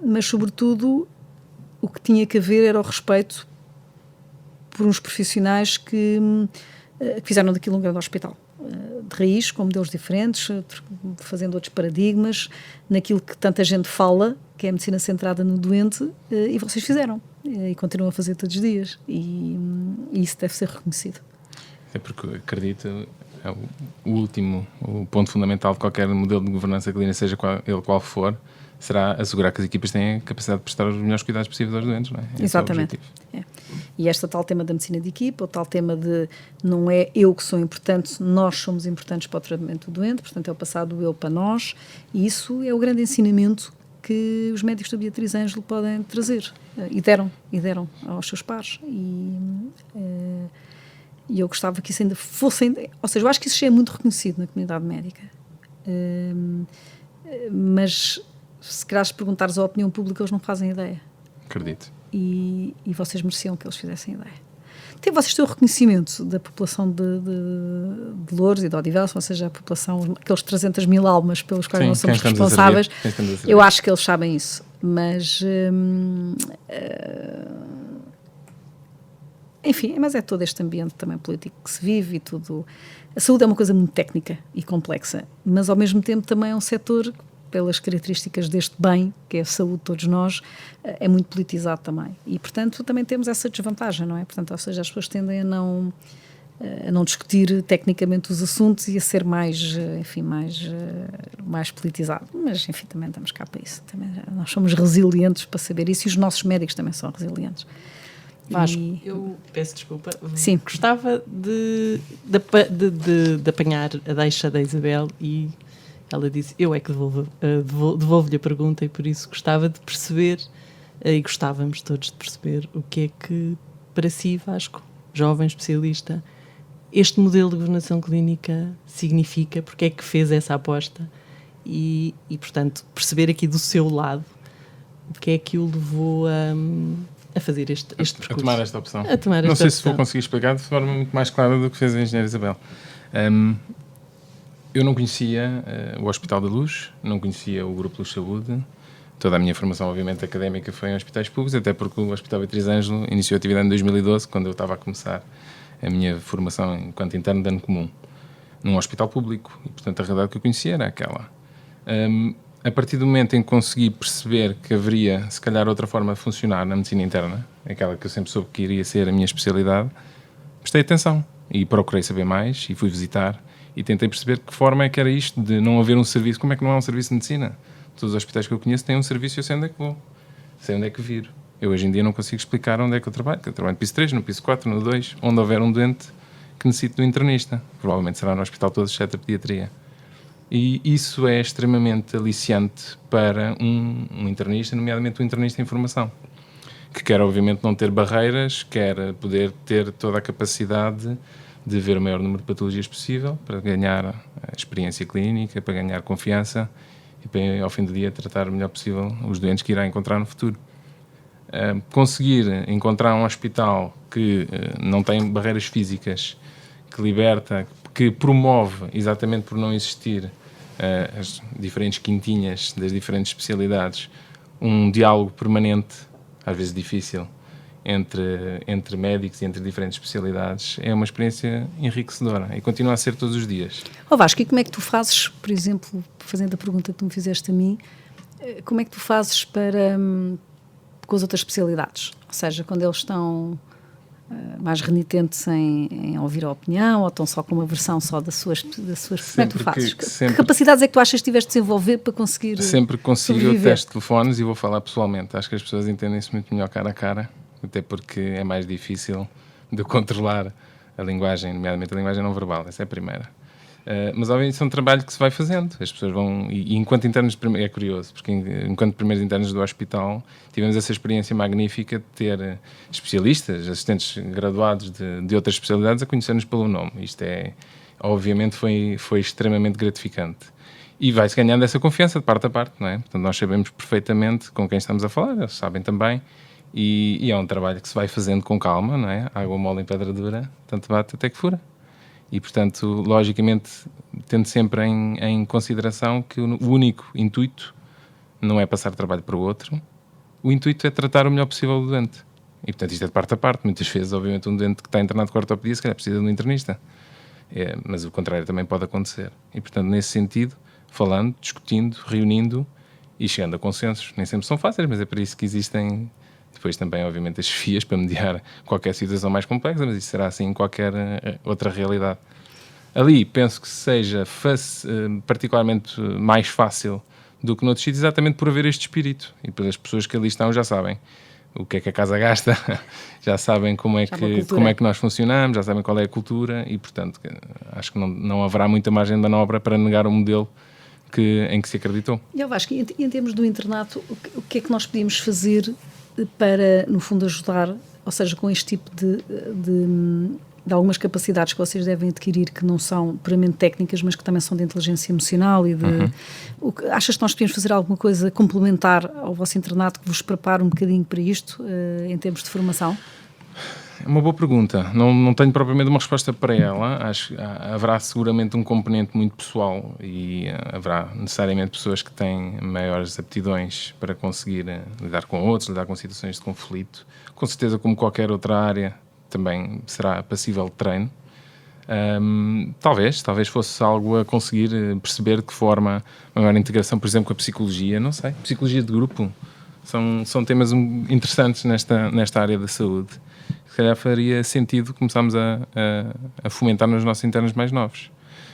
mas sobretudo o que tinha que haver era o respeito por uns profissionais que fizeram daquilo um grande hospital, de raiz, com modelos diferentes, fazendo outros paradigmas, naquilo que tanta gente fala, que é a medicina centrada no doente, e vocês fizeram, e continuam a fazer todos os dias, e isso deve ser reconhecido. É porque acredito, o ponto fundamental de qualquer modelo de governança clínica, seja qual for, será assegurar que as equipas têm a capacidade de prestar os melhores cuidados possíveis aos doentes, não é? Exatamente. E este tal tema da medicina de equipa, o tal tema de não é eu que sou importante, nós somos importantes para o tratamento do doente, portanto é o passado do eu para nós, e isso é o grande ensinamento que os médicos da Beatriz Ângelo podem trazer, e deram aos seus pares, e eu gostava que isso ainda fosse, ou seja, eu acho que isso já é muito reconhecido na comunidade médica, mas se calhar se perguntares à opinião pública, eles não fazem ideia. Acredito. E vocês mereciam que eles fizessem ideia. Até vocês têm o reconhecimento da população de Loures e de Odivelas, ou seja, a população, aqueles 300 mil almas pelos quais nós somos responsáveis. Eu acho que eles sabem isso. Mas, enfim, mas é todo este ambiente também político que se vive e tudo. A saúde é uma coisa muito técnica e complexa, mas ao mesmo tempo também é um setor, pelas características deste bem, que é a saúde de todos nós, é muito politizado também. E, portanto, também temos essa desvantagem, não é? Portanto, ou seja, as pessoas tendem a não discutir tecnicamente os assuntos e a ser mais politizado. Mas, enfim, também estamos cá para isso. Também, nós somos resilientes para saber isso e os nossos médicos também são resilientes. Vasco, eu peço desculpa. Sim. Gostava de apanhar a deixa da Isabel e ela disse, eu é que devolvo-lhe a pergunta e por isso gostava de perceber, e gostávamos todos de perceber o que é que, para si, Vasco, jovem especialista, este modelo de governação clínica significa, porque é que fez essa aposta e portanto, perceber aqui do seu lado o que é que o levou a fazer este percurso. A tomar esta opção. Não sei se vou conseguir explicar de forma muito mais clara do que fez a engenheira Isabel. Eu não conhecia o Hospital da Luz, não conhecia o Grupo Luz Saúde. Toda a minha formação, obviamente, académica foi em hospitais públicos, até porque o Hospital Beatriz Ângelo iniciou a atividade em 2012, quando eu estava a começar a minha formação enquanto interno de ano comum, num hospital público. E, portanto, a realidade que eu conhecia era aquela. A partir do momento em que consegui perceber que haveria, se calhar, outra forma de funcionar na medicina interna, aquela que eu sempre soube que iria ser a minha especialidade, prestei atenção e procurei saber mais e fui visitar e tentei perceber de que forma é que era isto de não haver um serviço. Como é que não há um serviço de medicina? Todos os hospitais que eu conheço têm um serviço e eu sei onde é que vou, sei onde é que viro. Eu hoje em dia não consigo explicar onde é que eu trabalho no piso 3, no piso 4, no 2, onde houver um doente que necessite de um internista. Provavelmente será no hospital todo, exceto a pediatria. E isso é extremamente aliciante para um internista, nomeadamente um internista em formação, que quer obviamente não ter barreiras, quer poder ter toda a capacidade de ver o maior número de patologias possível para ganhar experiência clínica, para ganhar confiança e para, ao fim do dia, tratar o melhor possível os doentes que irá encontrar no futuro. Conseguir encontrar um hospital que não tem barreiras físicas, que liberta, que promove, exatamente por não existir as diferentes quintinhas das diferentes especialidades, um diálogo permanente, às vezes difícil, entre médicos e entre diferentes especialidades, é uma experiência enriquecedora e continua a ser todos os dias. Vasco, e como é que tu fazes, por exemplo, fazendo a pergunta que tu me fizeste a mim, como é que tu fazes com as outras especialidades? Ou seja, quando eles estão mais renitentes em ouvir a opinião, ou estão só com uma versão só das suas como é que tu fazes? Que capacidades é que tu achas que tiveste de desenvolver para conseguir Sempre que consigo eu sobreviver? testo telefones e vou falar pessoalmente. Acho que as pessoas entendem-se muito melhor cara a cara, até porque é mais difícil de controlar a linguagem, nomeadamente a linguagem não verbal. Essa é a primeira. Mas obviamente isso é um trabalho que se vai fazendo. As pessoas vão... E enquanto internos... É curioso, porque enquanto primeiros internos do hospital tivemos essa experiência magnífica de ter especialistas, assistentes graduados de outras especialidades a conhecer-nos pelo nome. Isto obviamente foi extremamente gratificante. E vai-se ganhando essa confiança de parte a parte, não é? Portanto, nós sabemos perfeitamente com quem estamos a falar, eles sabem também. E é um trabalho que se vai fazendo com calma, não é? Água mole em pedra dura, tanto bate até que fura. E, portanto, logicamente, tendo sempre em consideração que o único intuito não é passar trabalho para o outro, o intuito é tratar o melhor possível o doente. E, portanto, isto é de parte a parte. Muitas vezes, obviamente, um doente que está internado com ortopedia, se calhar precisa de um internista. Mas o contrário também pode acontecer. E, portanto, nesse sentido, falando, discutindo, reunindo e chegando a consensos. Nem sempre são fáceis, mas é para isso que existem... Depois também, obviamente, as chefias para mediar qualquer situação mais complexa, mas isso será assim em qualquer outra realidade. Ali, penso que seja particularmente mais fácil do que noutros sítios, exatamente por haver este espírito. E pelas pessoas que ali estão já sabem o que é que a casa gasta, já sabem como é que nós funcionamos, já sabem qual é a cultura e, portanto, acho que não haverá muita margem de manobra para negar o modelo em que se acreditou. E eu acho que em termos do internato, o que é que nós podíamos fazer para, no fundo, ajudar, ou seja, com este tipo de algumas capacidades que vocês devem adquirir que não são puramente técnicas, mas que também são de inteligência emocional e de... Achas que nós podíamos fazer alguma coisa complementar ao vosso internato que vos prepare um bocadinho para isto, em termos de formação? É uma boa pergunta. Não tenho propriamente uma resposta para ela. Acho que haverá seguramente um componente muito pessoal e haverá necessariamente pessoas que têm maiores aptidões para conseguir lidar com outros, lidar com situações de conflito. Com certeza, como qualquer outra área, também será passível de treino. Talvez fosse algo a conseguir perceber de que forma uma maior integração, por exemplo, com a psicologia, não sei. Psicologia de grupo são temas interessantes nesta área da saúde. Se calhar faria sentido começarmos a fomentar nos nossos internos mais novos.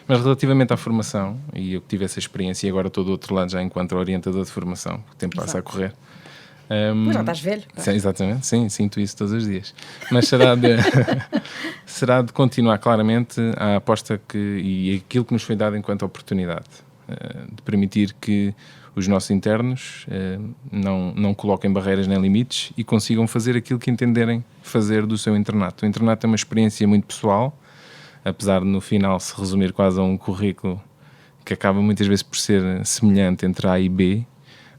Mas relativamente à formação, e eu que tive essa experiência e agora estou do outro lado já enquanto orientador de formação, o tempo passa a correr. Mas já estás velho. Sim, exatamente, sim, sinto isso todos os dias. Mas será de continuar claramente a aposta e aquilo que nos foi dado enquanto oportunidade, de permitir que os nossos internos não coloquem barreiras nem limites e consigam fazer aquilo que entenderem fazer do seu internato. O internato é uma experiência muito pessoal, apesar de no final se resumir quase a um currículo que acaba muitas vezes por ser semelhante entre A e B,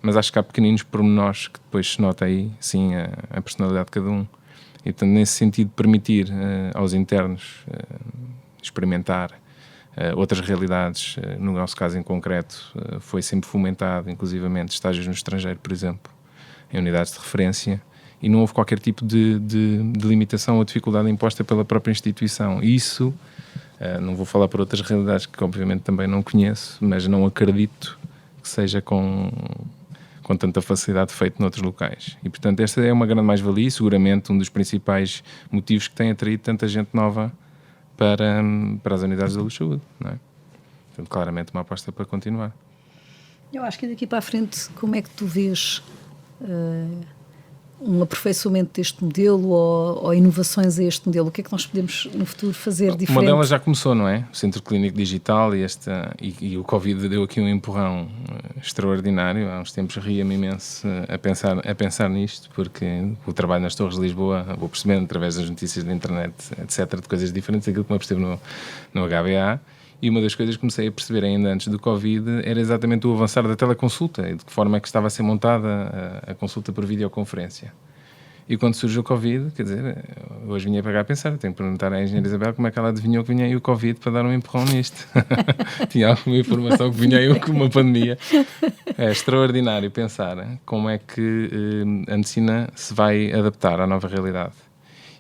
mas acho que há pequeninos pormenores que depois se nota aí, sim, a personalidade de cada um. E, portanto, nesse sentido, permitir aos internos experimentar outras realidades, no nosso caso em concreto, foi sempre fomentado, inclusivamente, estágios no estrangeiro, por exemplo, em unidades de referência, e não houve qualquer tipo de limitação ou dificuldade imposta pela própria instituição. Isso, não vou falar por outras realidades que obviamente também não conheço, mas não acredito que seja com tanta facilidade feito noutros locais. E, portanto, esta é uma grande mais-valia e seguramente um dos principais motivos que tem atraído tanta gente nova para as unidades da Luz Saúde, não é? Portanto, claramente uma aposta para continuar. Eu acho que daqui para a frente, como é que tu vês um aperfeiçoamento deste modelo ou inovações a este modelo? O que é que nós podemos no futuro fazer diferente? Uma delas já começou, não é? O Centro Clínico Digital e o Covid deu aqui um empurrão extraordinário. Há uns tempos ria-me imenso a pensar nisto, porque o trabalho nas Torres de Lisboa, vou percebendo através das notícias da internet, etc., de coisas diferentes daquilo que me apercebo no HBA. E uma das coisas que comecei a perceber ainda antes do Covid era exatamente o avançar da teleconsulta e de que forma é que estava a ser montada a consulta por videoconferência. E quando surge o Covid, quer dizer, hoje vinha para cá a pensar, tenho que perguntar à engenheira Isabel como é que ela adivinhou que vinha aí o Covid para dar um empurrão nisto. Tinha alguma informação que vinha aí uma pandemia. É extraordinário pensar como é que a medicina se vai adaptar à nova realidade.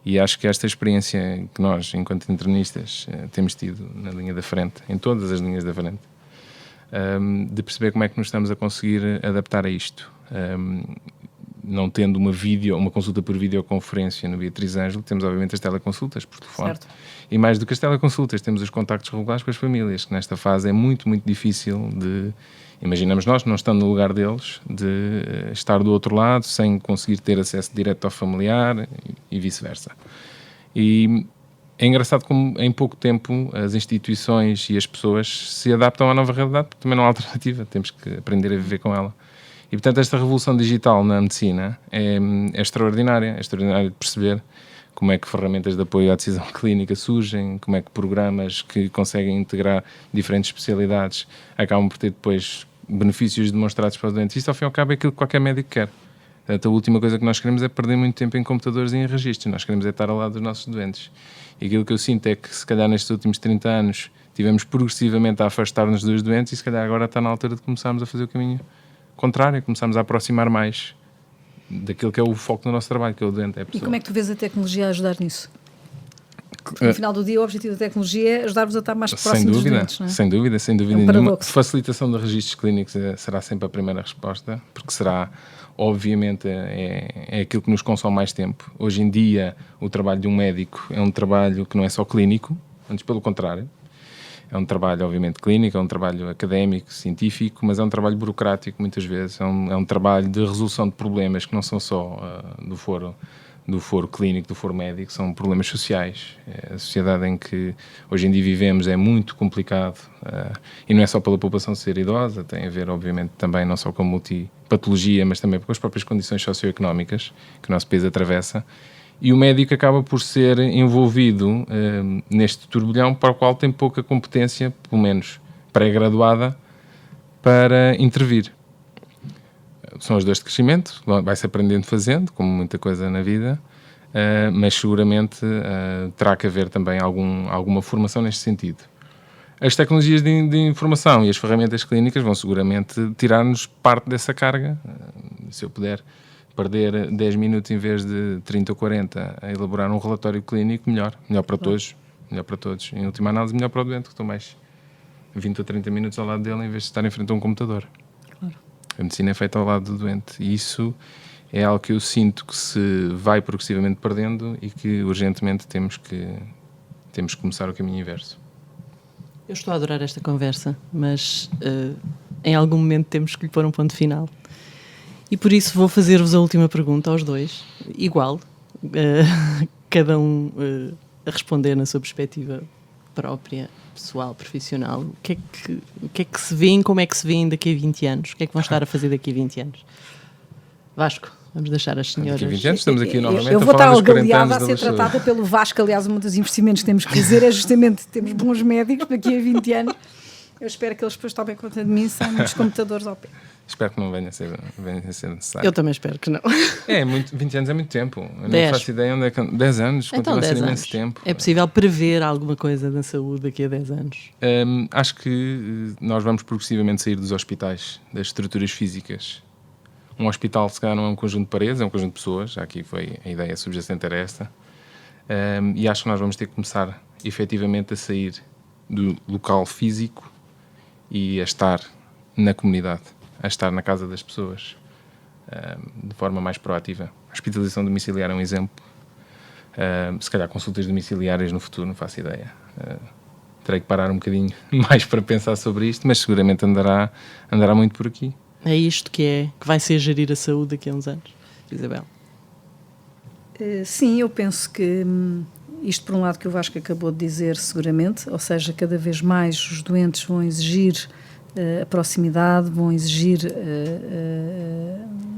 E acho que esta experiência que nós, enquanto internistas, temos tido na linha da frente, em todas as linhas da frente, de perceber como é que nos estamos a conseguir adaptar a isto. Não tendo uma consulta por videoconferência no Beatriz Ângelo, temos obviamente as teleconsultas por telefone. Certo. E mais do que as teleconsultas, temos os contactos regulares com as famílias, que nesta fase é muito, muito difícil de... Imaginamos nós, não estando no lugar deles, de estar do outro lado, sem conseguir ter acesso direto ao familiar e vice-versa. E é engraçado como em pouco tempo as instituições e as pessoas se adaptam à nova realidade, porque também não há alternativa, temos que aprender a viver com ela. E, portanto, esta revolução digital na medicina é extraordinária. É extraordinário de perceber como é que ferramentas de apoio à decisão clínica surgem, como é que programas que conseguem integrar diferentes especialidades acabam por ter depois benefícios demonstrados para os doentes. Isto, ao fim e ao cabo, é aquilo que qualquer médico quer. Portanto, a última coisa que nós queremos é perder muito tempo em computadores e em registros. Nós queremos é estar ao lado dos nossos doentes. E aquilo que eu sinto é que, se calhar, nestes últimos 30 anos, tivemos progressivamente a afastar-nos dos doentes e, se calhar, agora está na altura de começarmos a fazer o caminho contrário, começarmos a aproximar mais daquilo que é o foco do nosso trabalho, que é o doente, é a pessoa. E como é que tu vês a tecnologia a ajudar nisso? No final do dia, o objetivo da tecnologia é ajudar-vos a estar mais próximos dos doentes, não é? Sem dúvida É um paradoxo. Facilitação de registros clínicos será sempre a primeira resposta, porque será, obviamente, é aquilo que nos consome mais tempo. Hoje em dia, o trabalho de um médico é um trabalho que não é só clínico, antes pelo contrário. É um trabalho, obviamente, clínico, é um trabalho académico, científico, mas é um trabalho burocrático, muitas vezes. É um trabalho de resolução de problemas que não são só do foro clínico, do foro médico, são problemas sociais. A sociedade em que hoje em dia vivemos é muito complicado, e não é só pela população ser idosa, tem a ver, obviamente, também não só com multipatologia, mas também com as próprias condições socioeconómicas que o nosso país atravessa. E o médico acaba por ser envolvido neste turbilhão para o qual tem pouca competência, pelo menos pré-graduada, para intervir. São as dores de crescimento, vai-se aprendendo fazendo, como muita coisa na vida, mas seguramente terá que haver também alguma formação neste sentido. As tecnologias de informação e as ferramentas clínicas vão seguramente tirar-nos parte dessa carga. Se eu puder perder 10 minutos em vez de 30 ou 40 a elaborar um relatório clínico, melhor para todos, em última análise, melhor para o doente, que estou mais 20 ou 30 minutos ao lado dele em vez de estar em frente a um computador. Claro. A medicina é feita ao lado do doente e isso é algo que eu sinto que se vai progressivamente perdendo e que urgentemente temos que começar o caminho inverso. Eu estou a adorar esta conversa, mas em algum momento temos que lhe pôr um ponto final. E por isso vou fazer-vos a última pergunta aos dois, igual, cada um a responder na sua perspectiva própria, pessoal, profissional. O que é que se vêem, como é que se vêem daqui a 20 anos? O que é que vão estar a fazer daqui a 20 anos? Vasco, vamos deixar as senhoras... Daqui a 20 anos estamos aqui novamente eu vou a falar estar dos 40 algaleada a anos ser da tratada pelo Vasco. Aliás, um dos investimentos que temos que fazer é justamente termos bons médicos daqui a 20 anos. Eu espero que eles depois tomem conta de mim sem muitos computadores ao pé. Espero que não venha a ser necessário. Eu também espero que não. 20 anos é muito tempo. Eu 10. não faço ideia onde é que... 10 anos, Então, continua a ser 10 imenso anos. tempo. É possível prever alguma coisa na saúde daqui a 10 anos? Acho que nós vamos progressivamente sair dos hospitais, das estruturas físicas. Um hospital, se calhar, não é um conjunto de paredes, é um conjunto de pessoas. Já aqui foi a ideia subjacente era esta. E acho que nós vamos ter que começar, efetivamente, a sair do local físico e a estar na comunidade, a estar na casa das pessoas, de forma mais proativa. A hospitalização domiciliar é um exemplo. Se calhar consultas domiciliárias no futuro, não faço ideia. Terei que parar um bocadinho mais para pensar sobre isto, mas seguramente andará muito por aqui. É isto que vai ser gerir a saúde daqui a uns anos, Isabel? Sim, eu penso que isto, por um lado, que o Vasco acabou de dizer, seguramente, ou seja, cada vez mais os doentes vão exigir a proximidade, vão exigir,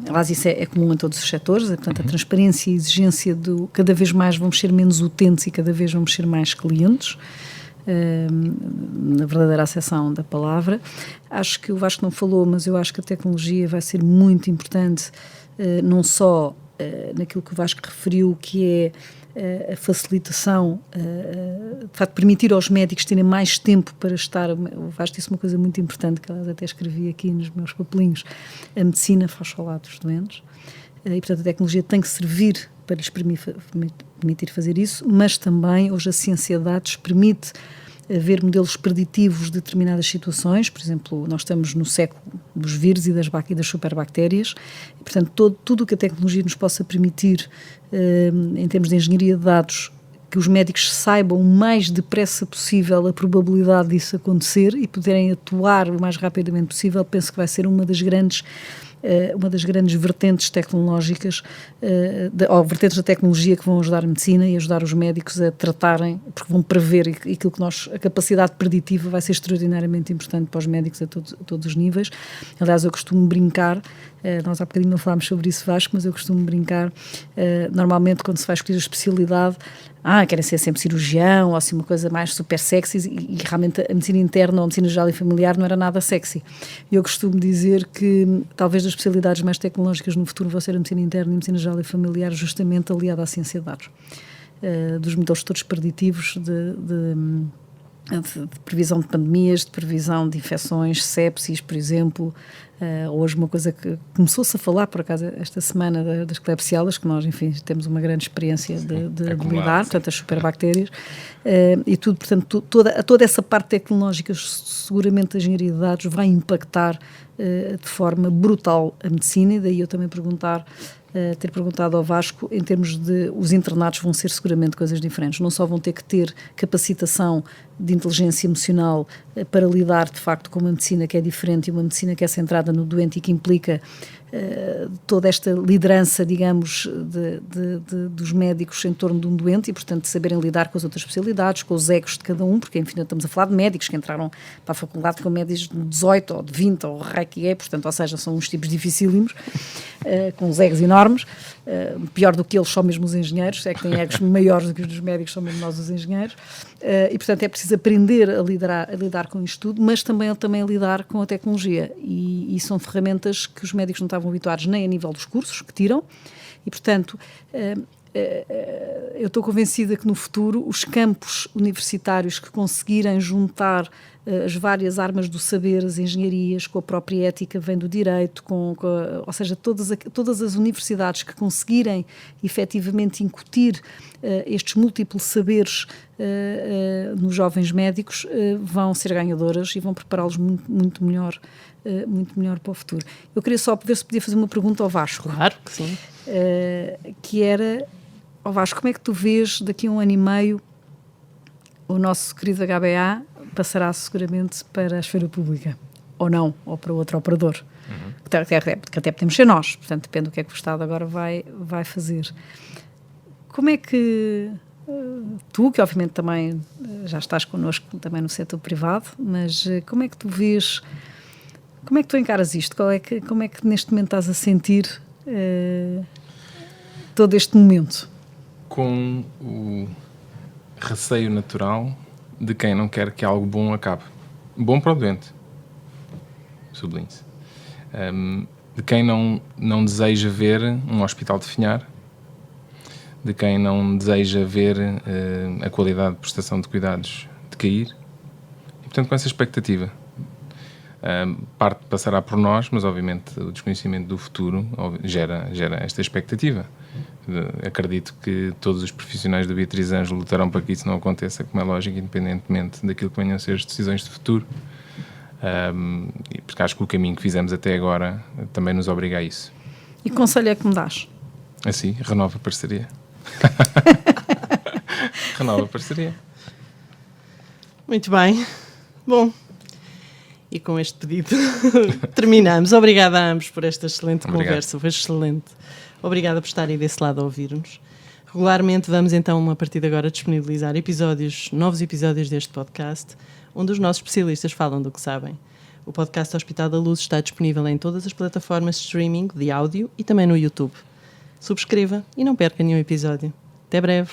aliás, isso é comum em todos os setores, portanto, a transparência e a exigência cada vez mais vamos ser menos utentes e cada vez vamos ser mais clientes, na verdadeira acessão da palavra. Acho que o Vasco não falou, mas eu acho que a tecnologia vai ser muito importante, não só naquilo que o Vasco referiu, que é a facilitação, de facto, permitir aos médicos terem mais tempo para estar. O Vasco disse uma coisa muito importante, que eu até escrevi aqui nos meus papelinhos: a medicina faz falar dos doentes, e portanto a tecnologia tem que servir para lhes permitir fazer isso, mas também hoje a ciência de dados permite haver modelos preditivos de determinadas situações. Por exemplo, nós estamos no século dos vírus e das superbactérias, e, portanto tudo o que a tecnologia nos possa permitir em termos de engenharia de dados, que os médicos saibam o mais depressa possível a probabilidade disso acontecer e poderem atuar o mais rapidamente possível, penso que vai ser uma das grandes vertentes tecnológicas, ou vertentes da tecnologia que vão ajudar a medicina e ajudar os médicos a tratarem, porque vão prever, e aquilo que a capacidade preditiva vai ser extraordinariamente importante para os médicos a todos os níveis. Aliás, eu costumo brincar, nós há bocadinho não falámos sobre isso, Vasco, mas eu costumo brincar, normalmente quando se vai escolher a especialidade, querem ser sempre cirurgião, ou assim uma coisa mais super sexy, e realmente a medicina interna ou a medicina geral e familiar não era nada sexy. Eu costumo dizer que talvez das especialidades mais tecnológicas no futuro vão ser a medicina interna e a medicina geral e familiar, justamente aliada à ciência de dados, dos modelos todos preditivos de previsão de pandemias, de previsão de infecções, sepsis, por exemplo. Hoje uma coisa que começou-se a falar, por acaso, esta semana das Klebsiellas, que nós, enfim, temos uma grande experiência de lidar, portanto, as superbactérias, e tudo, portanto, toda essa parte tecnológica, seguramente a engenharia de dados vai impactar de forma brutal a medicina, e daí eu também ter perguntado ao Vasco, em termos de, os internatos vão ser seguramente coisas diferentes, não só vão ter que ter capacitação de inteligência emocional para lidar de facto com uma medicina que é diferente e uma medicina que é centrada no doente e que implica toda esta liderança, digamos, dos médicos em torno de um doente, e portanto saberem lidar com as outras especialidades, com os egos de cada um, porque enfim estamos a falar de médicos que entraram para a faculdade com médios de 18 ou de 20 ou o raio que é, portanto, ou seja, são uns tipos dificílimos, com os egos enormes, pior do que eles só mesmo os engenheiros, é que têm egos maiores do que os dos médicos, são mesmo nós os engenheiros, e portanto é preciso aprender a lidar com isto tudo, mas também a lidar com a tecnologia, e são ferramentas que os médicos não estavam habituados nem a nível dos cursos que tiram, e portanto eu estou convencida que no futuro os campos universitários que conseguirem juntar as várias armas do saber, as engenharias, com a própria ética, vem do direito, ou seja, todas as universidades que conseguirem efetivamente incutir estes múltiplos saberes nos jovens médicos vão ser ganhadoras e vão prepará-los muito melhor para o futuro. Eu queria só ver se podia fazer uma pergunta ao Vasco. Claro que sim. Que era, ao Vasco, como é que tu vês daqui a 1 ano e meio o nosso querido HBA passará seguramente para a esfera pública, ou não, ou para outro operador, que até podemos ser nós, portanto depende do que é que o Estado agora vai fazer. Como é que tu, que obviamente também já estás connosco também no setor privado, mas como é que tu vês, como é que tu encaras isto? Como é que neste momento estás a sentir todo este momento? Com o receio natural de quem não quer que algo bom acabe. Bom para o doente, sublinhe-se. De quem não deseja ver um hospital definhar, de quem não deseja ver a qualidade de prestação de cuidados decair. E, portanto, com essa expectativa. Parte passará por nós, mas obviamente o desconhecimento do futuro gera esta expectativa. Acredito que todos os profissionais da Beatriz Anjo lutarão para que isso não aconteça, como é lógico, independentemente daquilo que venham a ser as decisões de futuro, porque acho que o caminho que fizemos até agora também nos obriga a isso. E que conselho é que me dás? Assim, renova a parceria. Renova a parceria. Muito bem. Bom, e com este pedido terminamos. Obrigada a ambos por esta excelente conversa, foi excelente. Obrigada por estarem desse lado a ouvir-nos. Regularmente vamos então, a partir de agora, disponibilizar novos episódios deste podcast, onde os nossos especialistas falam do que sabem. O podcast Hospital da Luz está disponível em todas as plataformas de streaming de áudio e também no YouTube. Subscreva e não perca nenhum episódio. Até breve!